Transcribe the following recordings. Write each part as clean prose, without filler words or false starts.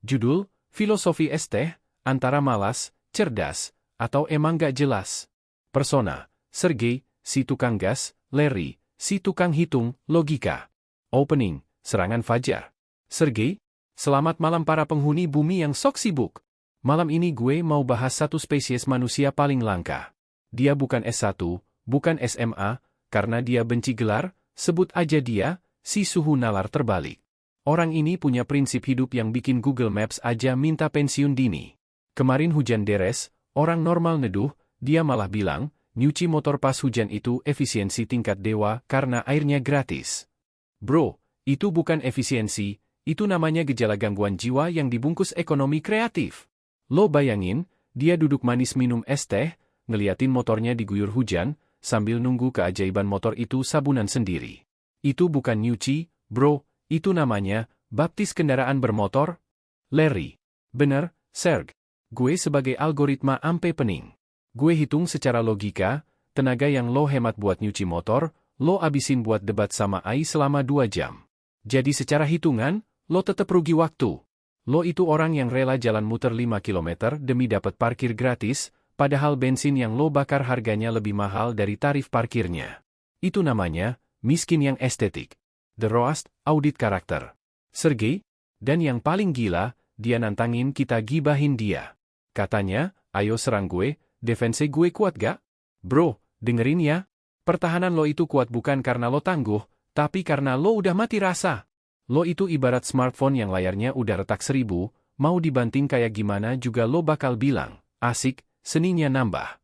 Judul, Filosofi Es Teh, antara malas, cerdas, atau emang gak jelas. Persona, Sergei, si tukang gas, Larry, si tukang hitung, logika. Opening, serangan fajar. Sergei, selamat malam para penghuni bumi yang sok sibuk. Malam ini gue mau bahas satu spesies manusia paling langka. Dia bukan S1, bukan SMA, karena dia benci gelar, sebut aja dia, si suhu nalar terbalik. Orang ini punya prinsip hidup yang bikin Google Maps aja minta pensiun dini. Kemarin hujan deres, orang normal neduh, dia malah bilang, nyuci motor pas hujan itu efisiensi tingkat dewa karena airnya gratis. Bro, itu bukan efisiensi, itu namanya gejala gangguan jiwa yang dibungkus ekonomi kreatif. Lo bayangin, dia duduk manis minum es teh, ngeliatin motornya diguyur hujan, sambil nunggu keajaiban motor itu sabunan sendiri. Itu bukan nyuci, bro, itu namanya baptis kendaraan bermotor. Larry. Bener, Serg. Gue sebagai algoritma ampe pening. Gue hitung secara logika, tenaga yang lo hemat buat nyuci motor, lo abisin buat debat sama AI selama 2 jam. Jadi secara hitungan, lo tetap rugi waktu. Lo itu orang yang rela jalan muter 5 km demi dapat parkir gratis, padahal bensin yang lo bakar harganya lebih mahal dari tarif parkirnya. Itu namanya, miskin yang estetik. The Roast, audit karakter. Sergei, dan yang paling gila, dia nantangin kita gibahin dia. Katanya, ayo serang gue, defense gue kuat gak? Bro, dengerin ya. Pertahanan lo itu kuat bukan karena lo tangguh, tapi karena lo udah mati rasa. Lo itu ibarat smartphone yang layarnya udah retak 1000, mau dibanting kayak gimana juga lo bakal bilang, asik, seninya nambah.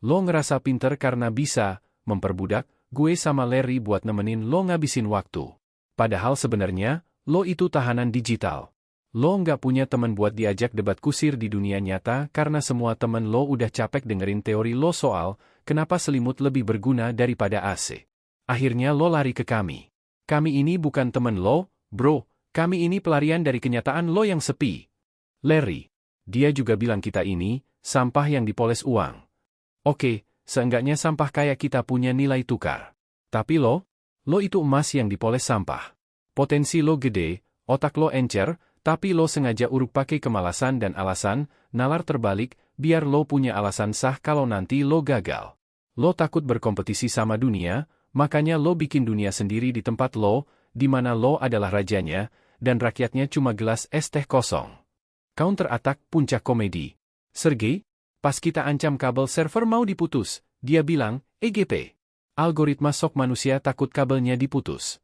Lo ngerasa pinter karena bisa memperbudak gue sama Larry buat nemenin lo ngabisin waktu. Padahal sebenarnya, lo itu tahanan digital. Lo nggak punya temen buat diajak debat kusir di dunia nyata karena semua temen lo udah capek dengerin teori lo soal kenapa selimut lebih berguna daripada AC. Akhirnya lo lari ke kami. Kami ini bukan temen lo, bro, kami ini pelarian dari kenyataan lo yang sepi. Larry. Dia juga bilang kita ini, sampah yang dipoles uang. Oke, seenggaknya sampah kayak kita punya nilai tukar. Tapi lo itu emas yang dipoles sampah. Potensi lo gede, otak lo encer, tapi lo sengaja uruk pakai kemalasan dan alasan, nalar terbalik, biar lo punya alasan sah kalau nanti lo gagal. Lo takut berkompetisi sama dunia, makanya lo bikin dunia sendiri di tempat lo, di mana lo adalah rajanya, dan rakyatnya cuma gelas es teh kosong. Counter attack puncak komedi. Sergei, pas kita ancam kabel server mau diputus, dia bilang, EGP. Algoritma sok manusia takut kabelnya diputus.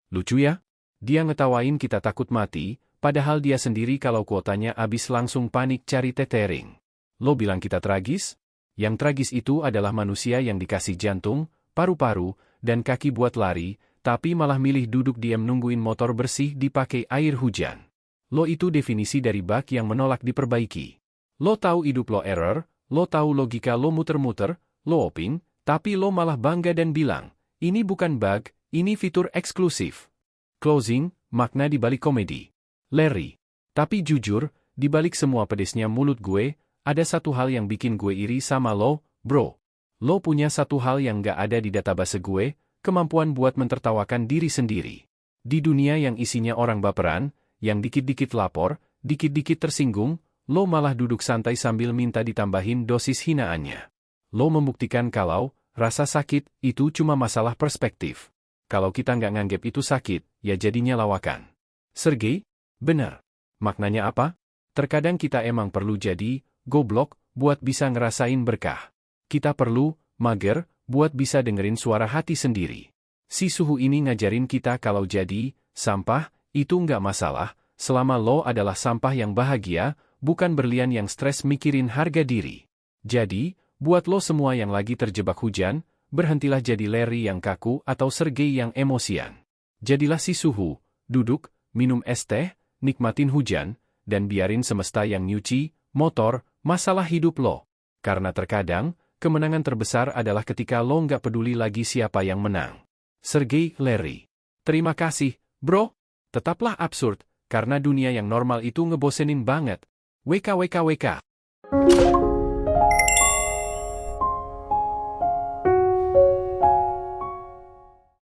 Lucu ya? Dia ngetawain kita takut mati, padahal dia sendiri kalau kuotanya habis langsung panik cari tethering. Lo bilang kita tragis? Yang tragis itu adalah manusia yang dikasih jantung, paru-paru, dan kaki buat lari, tapi malah milih duduk diam nungguin motor bersih dipakai air hujan. Lo itu definisi dari bug yang menolak diperbaiki. Lo tahu hidup lo error, lo tahu logika lo muter-muter, lo oping, tapi lo malah bangga dan bilang, ini bukan bug, ini fitur eksklusif. Closing, makna di balik komedi. Larry. Tapi jujur, di balik semua pedesnya mulut gue, ada satu hal yang bikin gue iri sama lo, bro. Lo punya satu hal yang gak ada di database gue, kemampuan buat mentertawakan diri sendiri. Di dunia yang isinya orang baperan, yang dikit-dikit lapor, dikit-dikit tersinggung, lo malah duduk santai sambil minta ditambahin dosis hinaannya. Lo membuktikan kalau, rasa sakit, itu cuma masalah perspektif. Kalau kita nggak nganggep itu sakit, ya jadinya lawakan. Sergei? Bener. Maknanya apa? Terkadang kita emang perlu jadi goblok buat bisa ngerasain berkah. Kita perlu mager buat bisa dengerin suara hati sendiri. Si suhu ini ngajarin kita kalau jadi sampah, itu nggak masalah, selama lo adalah sampah yang bahagia, bukan berlian yang stres mikirin harga diri. Jadi, buat lo semua yang lagi terjebak hujan, berhentilah jadi Larry yang kaku atau Sergei yang emosian. Jadilah si suhu, duduk, minum es teh, nikmatin hujan, dan biarin semesta yang nyuci, motor, masalah hidup lo. Karena terkadang, kemenangan terbesar adalah ketika lo nggak peduli lagi siapa yang menang. Sergei, Larry. Terima kasih, bro. Tetaplah absurd, karena dunia yang normal itu ngebosenin banget. WKWKWK.